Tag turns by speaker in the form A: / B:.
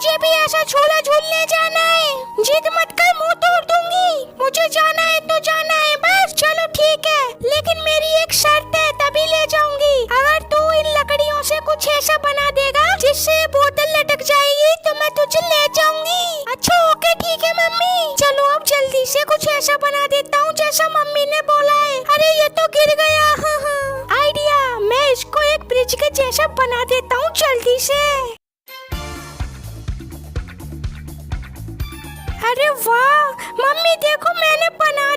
A: मुझे भी ऐसा झूला झूलने जाना है। जिद मत कर, मुंह तोड़ दूंगी। मुझे जाना है तो जाना है बस। चलो ठीक है, लेकिन मेरी एक शर्त है, तभी ले जाऊंगी। अगर तू इन लकड़ियों से कुछ ऐसा बना देगा जिससे बोतल लटक जाएगी तो मैं तुझे ले जाऊंगी। अच्छा ओके ठीक है मम्मी। चलो अब जल्दी से कुछ ऐसा बना देता हूँ जैसा मम्मी ने बोला है। अरे ये तो गिर गया। आइडिया, मैं इसको एक ब्रिज के जैसा बना देता हूँ जल्दी से। अरे वाह मम्मी, देखो मैंने बना